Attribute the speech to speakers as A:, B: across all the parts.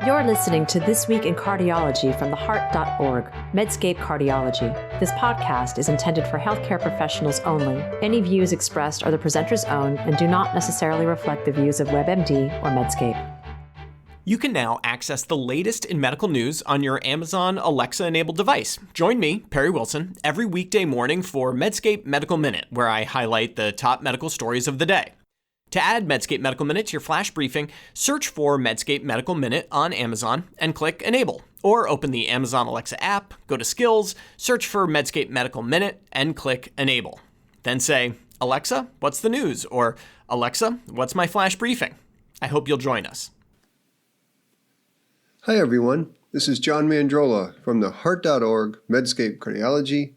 A: You're listening to This Week in Cardiology from theheart.org, Medscape Cardiology. This podcast is intended for healthcare professionals only. Any views expressed are the presenter's own and do not necessarily reflect the views of WebMD or Medscape.
B: You can now access the latest in medical news on your Amazon Alexa-enabled device. Join me, Perry Wilson, every weekday morning for Medscape Medical Minute, where I highlight the top medical stories of the day. To add Medscape Medical Minute to your flash briefing, search for Medscape Medical Minute on Amazon and click Enable. Or open the Amazon Alexa app, go to Skills, search for Medscape Medical Minute, and click Enable. Then say, Alexa, what's the news? Or Alexa, what's my flash briefing? I hope you'll join us.
C: Hi everyone, this is John Mandrola from theheart.org, Medscape Cardiology,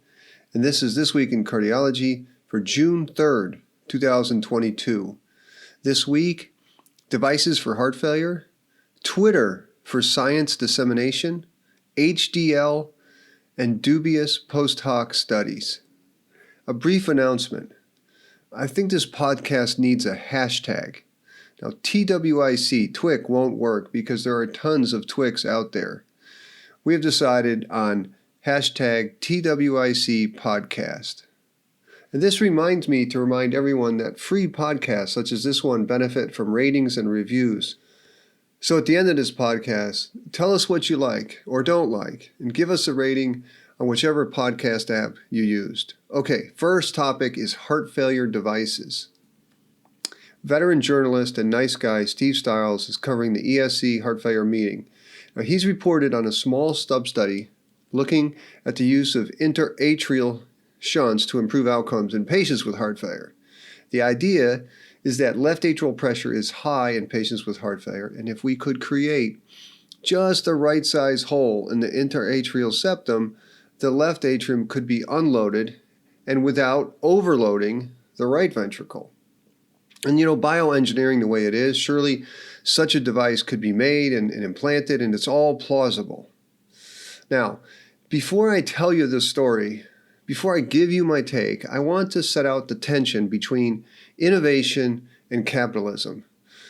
C: and this is This Week in Cardiology for June 3rd, 2022. This week, devices for heart failure, Twitter for science dissemination, HDL, and dubious post-hoc studies. A brief announcement. I think this podcast needs a hashtag. Now, TWIC, TWIC, won't work because there are tons of TWICs out there. We have decided on hashtag TWIC podcast. And this reminds me to remind everyone that free podcasts such as this one benefit from ratings and reviews. So at the end of this podcast, tell us what you like or don't like and give us a rating on whichever podcast app you used. Okay, first topic is heart failure devices. Veteran journalist and nice guy Steve Stiles is covering the ESC heart failure meeting. Now, he's reported on a small sub-study looking at the use of interatrial shunts to improve outcomes in patients with heart failure. The idea is that left atrial pressure is high in patients with heart failure, and if we could create just the right size hole in the interatrial septum, the left atrium could be unloaded and without overloading the right ventricle. And bioengineering the way it is, surely such a device could be made and implanted, and it's all plausible. Now, before I tell you this story, before I give you my take, I want to set out the tension between innovation and capitalism.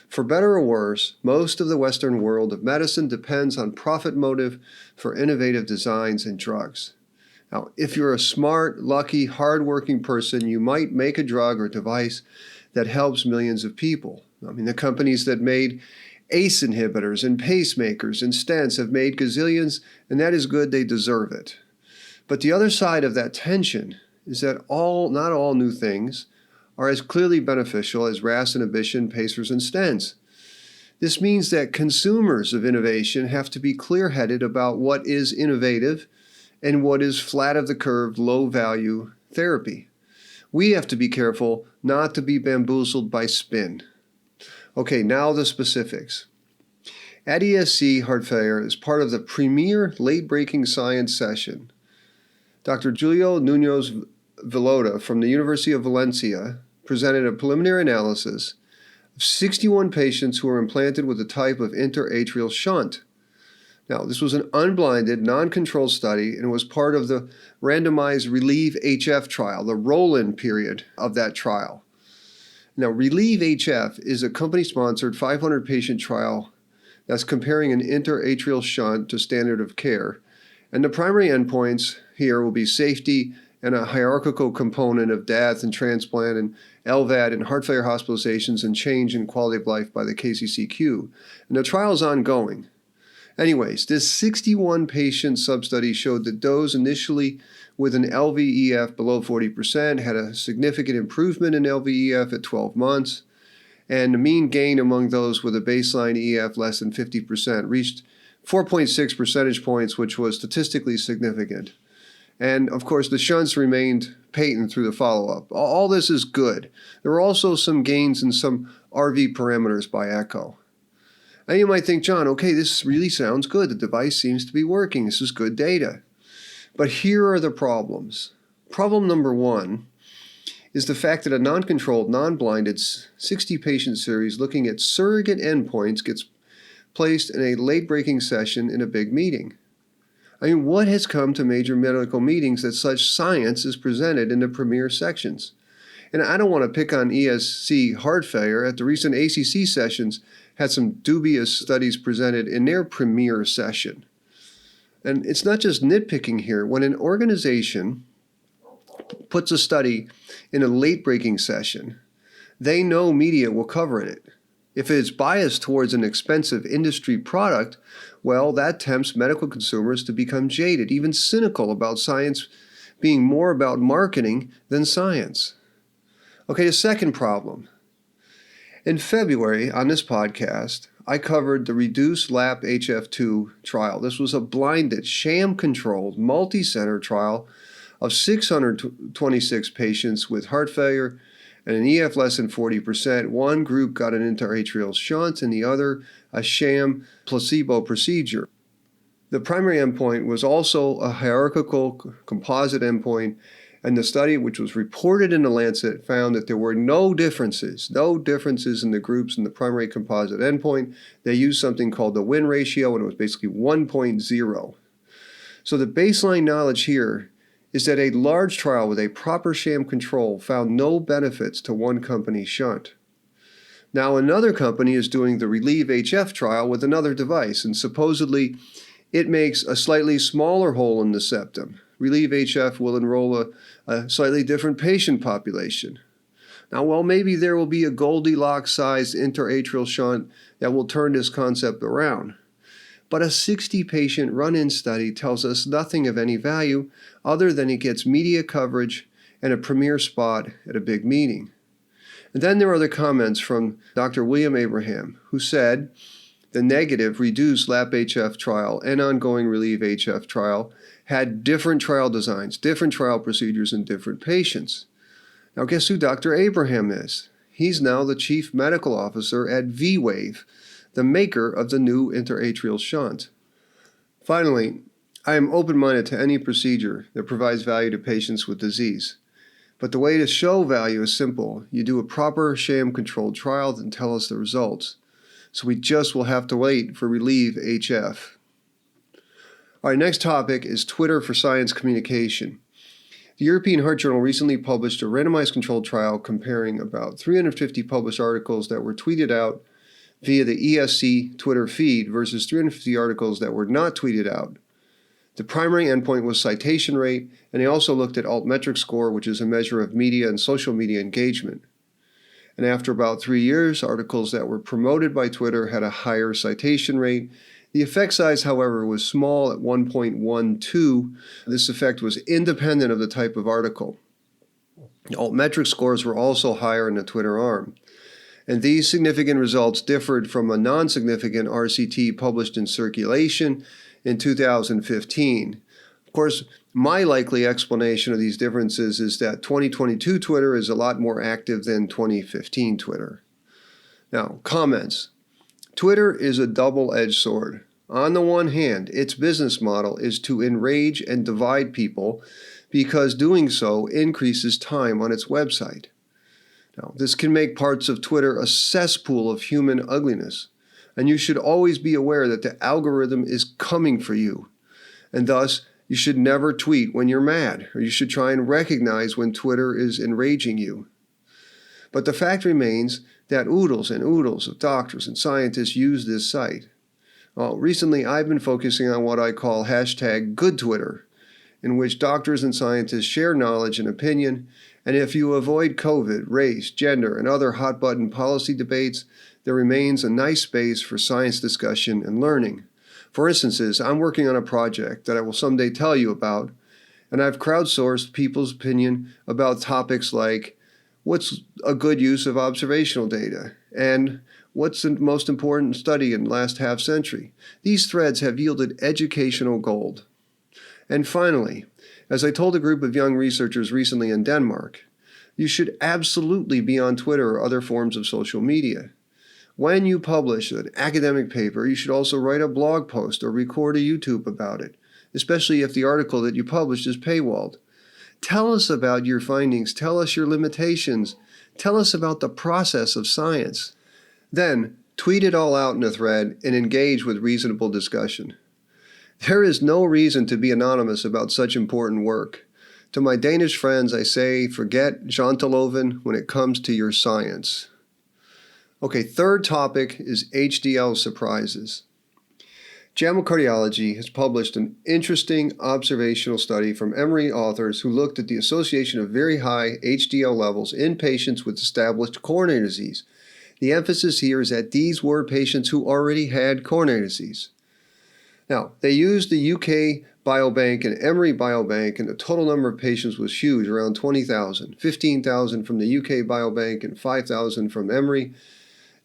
C: For better or worse, most of the Western world of medicine depends on profit motive for innovative designs and drugs. Now, if you're a smart, lucky, hardworking person, you might make a drug or device that helps millions of people. The companies that made ACE inhibitors and pacemakers and stents have made gazillions, and that is good, they deserve it. But the other side of that tension is that not all new things are as clearly beneficial as RAS inhibition, pacers, and stents. This means that consumers of innovation have to be clear-headed about what is innovative and what is flat-of-the-curve, low-value therapy. We have to be careful not to be bamboozled by spin. Okay, now the specifics. At ESC Heart Failure, as part of the premier late-breaking science session, Dr. Julio Nuñez Villoda from the University of Valencia presented a preliminary analysis of 61 patients who were implanted with a type of interatrial shunt. Now, this was an unblinded, non-controlled study and was part of the randomized RELIEVE-HF trial, the roll-in period of that trial. Now, RELIEVE-HF is a company-sponsored 500-patient trial that's comparing an interatrial shunt to standard of care. And the primary endpoints here will be safety and a hierarchical component of death and transplant and LVAD and heart failure hospitalizations and change in quality of life by the KCCQ. And the trial is ongoing. Anyways, this 61 patient sub-study showed that those initially with an LVEF below 40% had a significant improvement in LVEF at 12 months, and the mean gain among those with a baseline EF less than 50% reached 4.6 percentage points, which was statistically significant. And of course, the shunts remained patent through the follow-up. All this is good. There were also some gains in some RV parameters by echo. And you might think, John, okay, this really sounds good. The device seems to be working. This is good data. But here are the problems. Problem number one is the fact that a non-controlled, non-blinded 60-patient series looking at surrogate endpoints gets placed in a late-breaking session in a big meeting. What has come to major medical meetings that such science is presented in the premier sections? And I don't want to pick on ESC heart failure. At the recent ACC sessions, had some dubious studies presented in their premier session. And it's not just nitpicking here. When an organization puts a study in a late-breaking session, they know media will cover it. If it's biased towards an expensive industry product, well, that tempts medical consumers to become jaded, even cynical about science being more about marketing than science. Okay, the second problem. In February, on this podcast, I covered the REDUCE-LAP-HF2 trial. This was a blinded, sham-controlled, multi-center trial of 626 patients with heart failure and an EF less than 40%. One group got an interatrial shunt and the other a sham placebo procedure. The primary endpoint was also a hierarchical composite endpoint, and the study, which was reported in the Lancet, found that there were no differences in the groups in the primary composite endpoint. They used something called the win ratio, and it was basically 1.0. So the baseline knowledge here is that a large trial with a proper sham control found no benefits to one company's shunt. Now another company is doing the RELIEVE-HF trial with another device, and supposedly it makes a slightly smaller hole in the septum. RELIEVE-HF will enroll a slightly different patient population. Now, while maybe there will be a Goldilocks-sized interatrial shunt that will turn this concept around, but a 60-patient run-in study tells us nothing of any value other than it gets media coverage and a premier spot at a big meeting. And then there are the comments from Dr. William Abraham, who said the negative REDUCE-LAP-HF trial and ongoing RELIEVE-HF trial had different trial designs, different trial procedures in different patients. Now guess who Dr. Abraham is? He's now the Chief Medical Officer at V-Wave, the maker of the new interatrial shunt. Finally, I am open-minded to any procedure that provides value to patients with disease. But the way to show value is simple. You do a proper sham-controlled trial and tell us the results. So we just will have to wait for RELIEVE-HF. All right, next topic is Twitter for science communication. The European Heart Journal recently published a randomized controlled trial comparing about 350 published articles that were tweeted out via the ESC Twitter feed versus 350 articles that were not tweeted out. The primary endpoint was citation rate, and they also looked at altmetric score, which is a measure of media and social media engagement. And after about 3 years, articles that were promoted by Twitter had a higher citation rate. The effect size, however, was small at 1.12. This effect was independent of the type of article. Altmetric scores were also higher in the Twitter arm. And these significant results differed from a non-significant RCT published in Circulation in 2015. Of course, my likely explanation of these differences is that 2022 Twitter is a lot more active than 2015 Twitter. Now, comments. Twitter is a double-edged sword. On the one hand, its business model is to enrage and divide people because doing so increases time on its website. Now, this can make parts of Twitter a cesspool of human ugliness, and you should always be aware that the algorithm is coming for you, and thus you should never tweet when you're mad, or you should try and recognize when Twitter is enraging you. But the fact remains that oodles and oodles of doctors and scientists use this site. Well, recently I've been focusing on what I call hashtag good Twitter, in which doctors and scientists share knowledge and opinion, and if you avoid COVID, race, gender, and other hot-button policy debates, there remains a nice space for science discussion and learning. For instance, I'm working on a project that I will someday tell you about, and I've crowdsourced people's opinion about topics like what's a good use of observational data, and what's the most important study in the last half century. These threads have yielded educational gold. And finally, as I told a group of young researchers recently in Denmark, you should absolutely be on Twitter or other forms of social media. When you publish an academic paper, you should also write a blog post or record a YouTube about it, especially if the article that you published is paywalled. Tell us about your findings. Tell us your limitations. Tell us about the process of science. Then, tweet it all out in a thread and engage with reasonable discussion. There is no reason to be anonymous about such important work. To my Danish friends, I say, forget janteloven when it comes to your science. Okay, third topic is HDL surprises. JAMA Cardiology has published an interesting observational study from Emory authors who looked at the association of very high HDL levels in patients with established coronary disease. The emphasis here is that these were patients who already had coronary disease. Now, they used the UK Biobank and Emory Biobank, and the total number of patients was huge, around 20,000, 15,000 from the UK Biobank and 5,000 from Emory.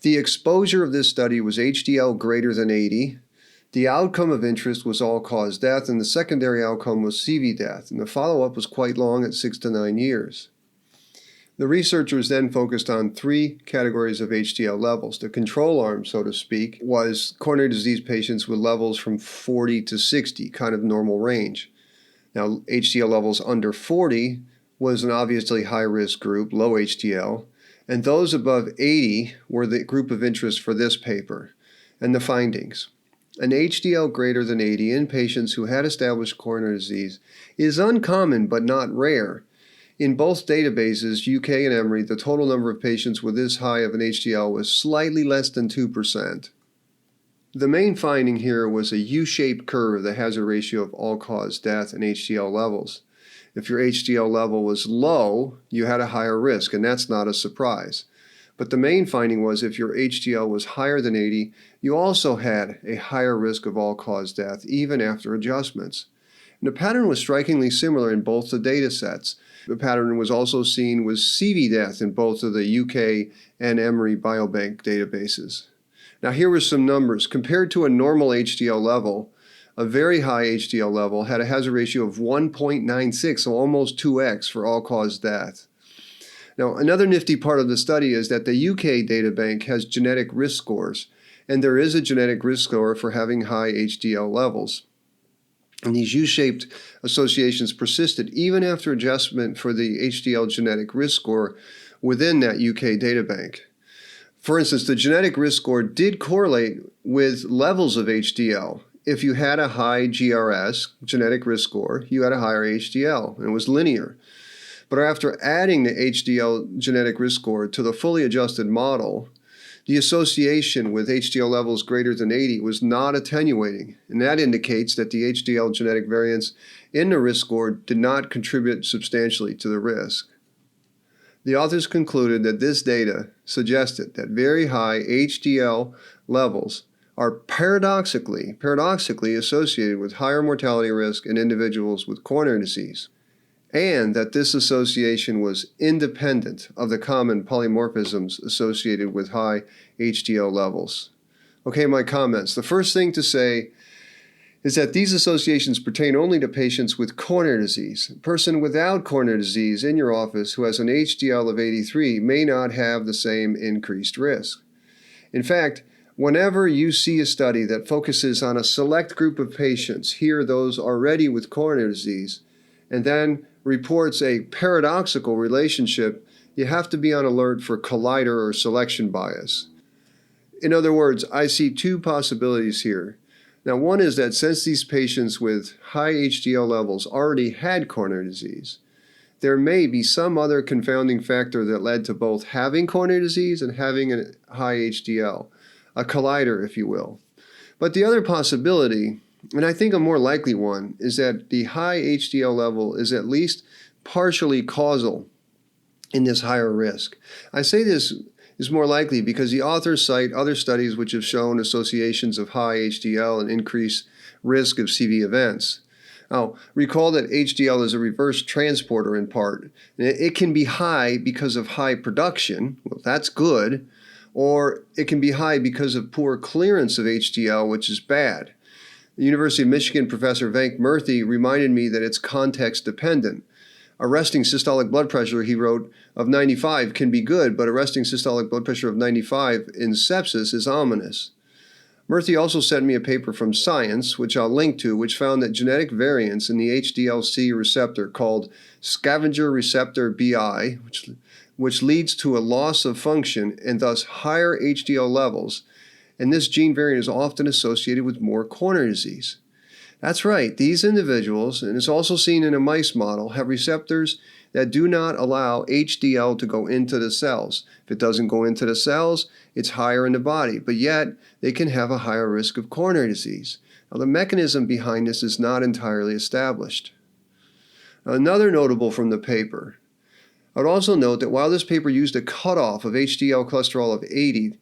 C: The exposure of this study was HDL greater than 80. The outcome of interest was all-cause death, and the secondary outcome was CV death, and the follow-up was quite long at 6 to 9 years. The researchers then focused on 3 categories of HDL levels. The control arm, so to speak, was coronary disease patients with levels from 40 to 60, kind of normal range. Now, HDL levels under 40 was an obviously high-risk group, low HDL, and those above 80 were the group of interest for this paper. And the findings. An HDL greater than 80 in patients who had established coronary disease is uncommon but not rare. In both databases, UK and Emory, the total number of patients with this high of an HDL was slightly less than 2%. The main finding here was a U-shaped curve of the hazard ratio of all-cause death and HDL levels. If your HDL level was low, you had a higher risk, and that's not a surprise. But the main finding was if your HDL was higher than 80, you also had a higher risk of all-cause death, even after adjustments. And the pattern was strikingly similar in both the data sets. The pattern was also seen with CV death in both of the UK and Emory Biobank databases. Now here were some numbers. Compared to a normal HDL level, a very high HDL level had a hazard ratio of 1.96, so almost 2x for all-cause death. Now, another nifty part of the study is that the UK databank has genetic risk scores, and there is a genetic risk score for having high HDL levels. And these U-shaped associations persisted even after adjustment for the HDL genetic risk score within that UK databank. For instance, the genetic risk score did correlate with levels of HDL. If you had a high GRS, genetic risk score, you had a higher HDL, and it was linear. But after adding the HDL genetic risk score to the fully adjusted model, the association with HDL levels greater than 80 was not attenuating, and that indicates that the HDL genetic variance in the risk score did not contribute substantially to the risk. The authors concluded that this data suggested that very high HDL levels are paradoxically associated with higher mortality risk in individuals with coronary disease, and that this association was independent of the common polymorphisms associated with high HDL levels. Okay, my comments. The first thing to say is that these associations pertain only to patients with coronary disease. A person without coronary disease in your office who has an HDL of 83 may not have the same increased risk. In fact, whenever you see a study that focuses on a select group of patients, here those already with coronary disease, and then reports a paradoxical relationship, you have to be on alert for collider or selection bias. In other words, I see 2 possibilities here. Now, one is that since these patients with high HDL levels already had coronary disease, there may be some other confounding factor that led to both having coronary disease and having a high HDL, a collider, if you will. But the other possibility, and I think a more likely one, is that the high HDL level is at least partially causal in this higher risk. I say this is more likely because the authors cite other studies which have shown associations of high HDL and increased risk of CV events. Now, recall that HDL is a reverse transporter in part. It can be high because of high production, well, that's good, or it can be high because of poor clearance of HDL, which is bad. The University of Michigan professor Venk Murthy reminded me that it's context dependent. A resting systolic blood pressure, he wrote, of 95 can be good, but a resting systolic blood pressure of 95 in sepsis is ominous. Murthy also sent me a paper from Science, which I'll link to, which found that genetic variants in the HDL-C receptor called scavenger receptor BI, which leads to a loss of function and thus higher HDL levels, and this gene variant is often associated with more coronary disease. That's right, these individuals, and it's also seen in a mice model, have receptors that do not allow HDL to go into the cells. If it doesn't go into the cells, it's higher in the body, but yet they can have a higher risk of coronary disease. Now, the mechanism behind this is not entirely established. Another notable from the paper, I would also note that while this paper used a cutoff of HDL cholesterol of 80,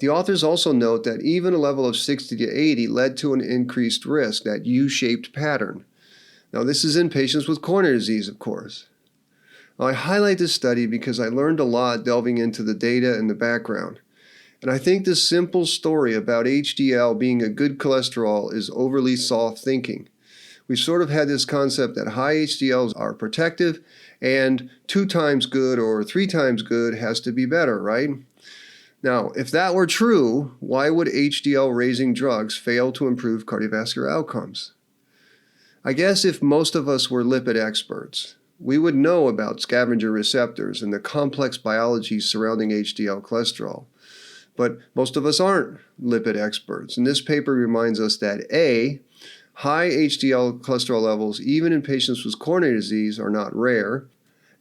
C: the authors also note that even a level of 60 to 80 led to an increased risk, that U-shaped pattern. Now, this is in patients with coronary disease, of course. Now, I highlight this study because I learned a lot delving into the data and the background. And I think this simple story about HDL being a good cholesterol is overly soft thinking. We've sort of had this concept that high HDLs are protective and 2 times good or 3 times good has to be better, right? Now, if that were true, why would HDL-raising drugs fail to improve cardiovascular outcomes? I guess if most of us were lipid experts, we would know about scavenger receptors and the complex biology surrounding HDL cholesterol. But most of us aren't lipid experts, and this paper reminds us that A, high HDL cholesterol levels, even in patients with coronary disease, are not rare,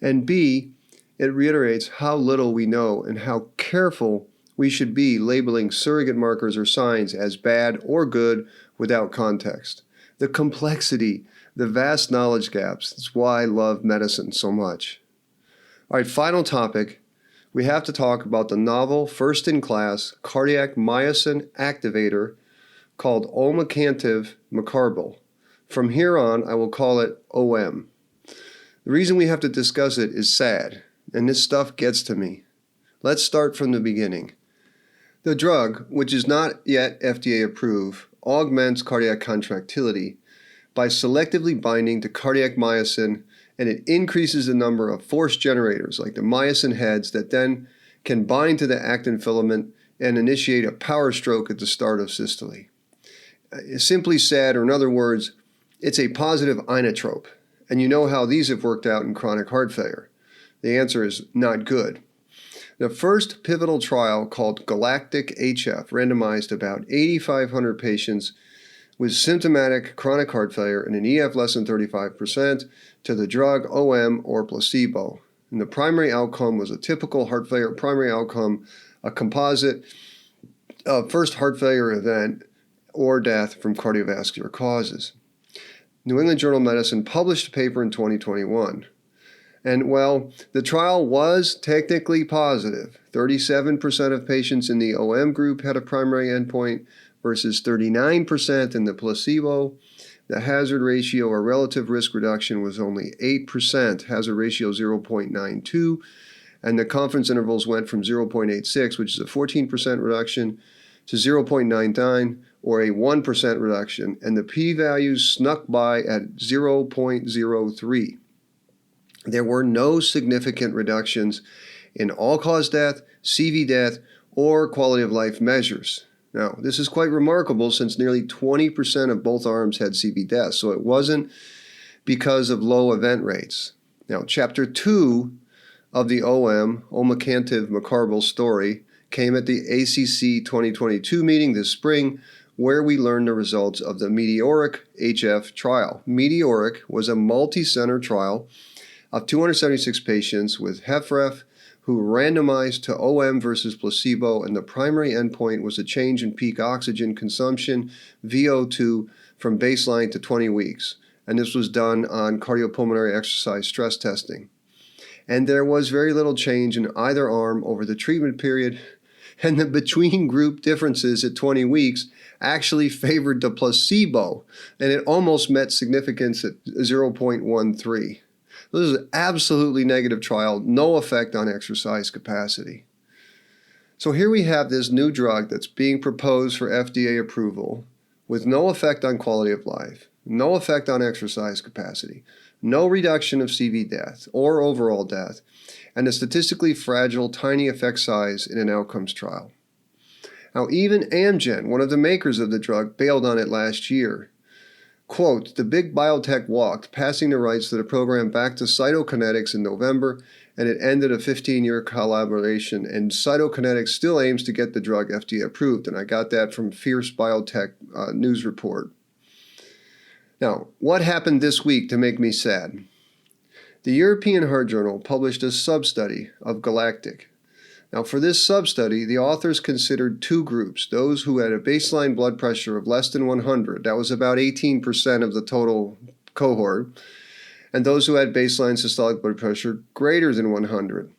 C: and B, it reiterates how little we know and how careful we should be labeling surrogate markers or signs as bad or good without context. The complexity, the vast knowledge gaps, is why I love medicine so much. All right, final topic. We have to talk about the novel, first-in-class cardiac myosin activator called Omecamtiv Mecarbil. From here on, I will call it OM. The reason we have to discuss it is sad, and this stuff gets to me. Let's start from the beginning. The drug, which is not yet FDA approved, augments cardiac contractility by selectively binding to cardiac myosin, and it increases the number of force generators, like the myosin heads, that then can bind to the actin filament and initiate a power stroke at the start of systole. Simply said, or in other words, it's a positive inotrope, and you know how these have worked out in chronic heart failure. The answer is not good. The first pivotal trial, called GALACTIC-HF, randomized about 8,500 patients with symptomatic chronic heart failure and an EF less than 35% to the drug, OM, or placebo. And the primary outcome was a typical heart failure primary outcome, a composite of first heart failure event or death from cardiovascular causes. New England Journal of Medicine published a paper in 2021. And well, the trial was technically positive. 37% of patients in the OM group had a primary endpoint versus 39% in the placebo. The hazard ratio or relative risk reduction was only 8%, hazard ratio 0.92, and the confidence intervals went from 0.86, which is a 14% reduction, to 0.99, or a 1% reduction, and the p-values snuck by at 0.03. There were no significant reductions in all-cause death, CV death, or quality of life measures. Now, this is quite remarkable since nearly 20% of both arms had CV deaths, so it wasn't because of low event rates. Now, Chapter 2 of the Omecamtiv Mecarbil story came at the ACC 2022 meeting this spring, where we learned the results of the METEORIC-HF trial. METEORIC was a multi-center trial of 276 patients with HFrEF who randomized to OM versus placebo, and the primary endpoint was a change in peak oxygen consumption, VO2, from baseline to 20 weeks. And this was done on cardiopulmonary exercise stress testing. And there was very little change in either arm over the treatment period, and the between-group differences at 20 weeks actually favored the placebo, and it almost met significance at 0.13. This is an absolutely negative trial, no effect on exercise capacity. So here we have this new drug that's being proposed for FDA approval with no effect on quality of life, no effect on exercise capacity, no reduction of CV death or overall death, and a statistically fragile tiny effect size in an outcomes trial. Now, even Amgen, one of the makers of the drug, bailed on it last year. Quote, "The big biotech walked, passing the rights to the program back to Cytokinetics in November, and it ended a 15-year collaboration, and Cytokinetics still aims to get the drug FDA approved." And I got that from Fierce Biotech news report. Now, what happened this week to make me sad? The European Heart Journal published a sub-study of GALACTIC. Now, for this sub-study, the authors considered two groups: those who had a baseline blood pressure of less than 100, that was about 18% of the total cohort, and those who had baseline systolic blood pressure greater than 100.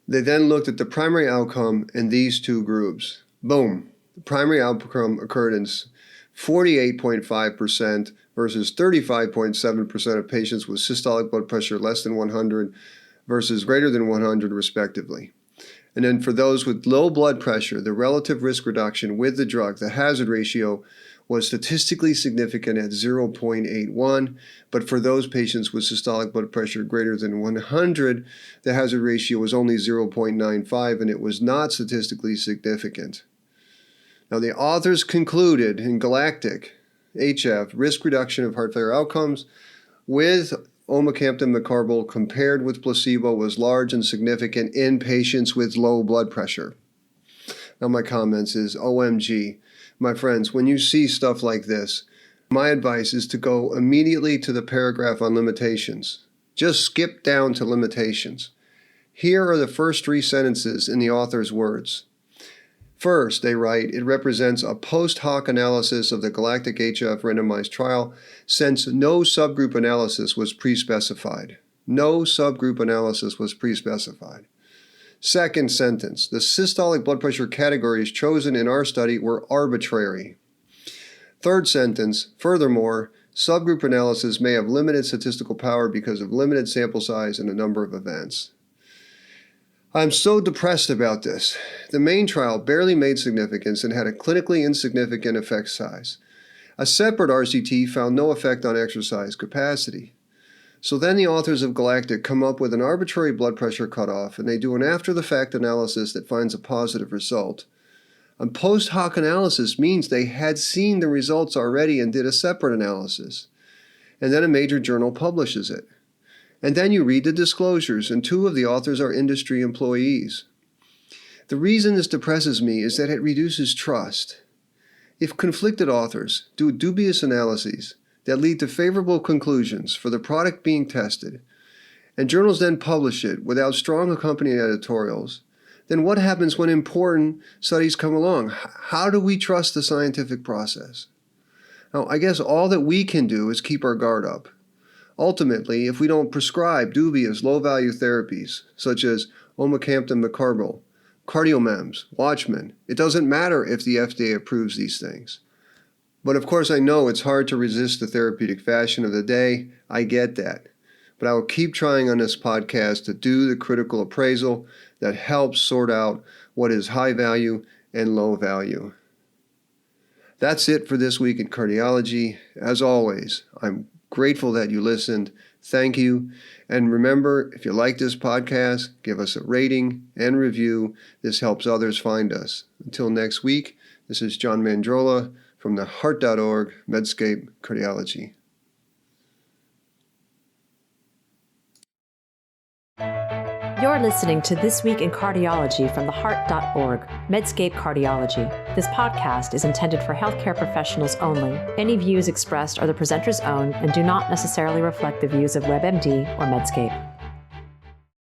C: They then looked at the primary outcome in these two groups. Boom. The primary outcome occurred in 48.5% versus 35.7% of patients with systolic blood pressure less than 100 versus greater than 100, respectively. And then for those with low blood pressure, the relative risk reduction with the drug, the hazard ratio, was statistically significant at 0.81, but for those patients with systolic blood pressure greater than 100, the hazard ratio was only 0.95, and it was not statistically significant. Now, the authors concluded in GALACTIC HF risk reduction of heart failure outcomes with Omecamtiv Mecarbil compared with placebo was large and significant in patients with low blood pressure. Now, my comments is, OMG. My friends, when you see stuff like this, my advice is to go immediately to the paragraph on limitations. Just skip down to limitations. Here are the first three sentences in the author's words. First, they write, it represents a post hoc analysis of the GALACTIC HF randomized trial since no subgroup analysis was pre-specified. No subgroup analysis was pre-specified. Second sentence, the systolic blood pressure categories chosen in our study were arbitrary. Third sentence, furthermore, subgroup analysis may have limited statistical power because of limited sample size and a number of events. I'm so depressed about this. The main trial barely made significance and had a clinically insignificant effect size. A separate RCT found no effect on exercise capacity. So then the authors of GALACTIC come up with an arbitrary blood pressure cutoff, and they do an after-the-fact analysis that finds a positive result. A post hoc analysis means they had seen the results already and did a separate analysis. And then a major journal publishes it. And then you read the disclosures, and two of the authors are industry employees. The reason this depresses me is that it reduces trust. If conflicted authors do dubious analyses that lead to favorable conclusions for the product being tested, and journals then publish it without strong accompanying editorials, then what happens when important studies come along? How do we trust the scientific process? Now, I guess all that we can do is keep our guard up. Ultimately, if we don't prescribe dubious low-value therapies, such as Omecamtiv Mecarbil, CardioMEMS, Watchman, it doesn't matter if the FDA approves these things. But of course, I know it's hard to resist the therapeutic fashion of the day. I get that. But I will keep trying on this podcast to do the critical appraisal that helps sort out what is high value and low value. That's it for this week in cardiology. As always, I'm grateful that you listened. Thank you. And remember, if you like this podcast, give us a rating and review. This helps others find us. Until next week, this is John Mandrola from the Heart.org Medscape Cardiology.
A: You're listening to This Week in Cardiology from the Heart.org, Medscape Cardiology. This podcast is intended for healthcare professionals only. Any views expressed are the presenter's own and do not necessarily reflect the views of WebMD or Medscape.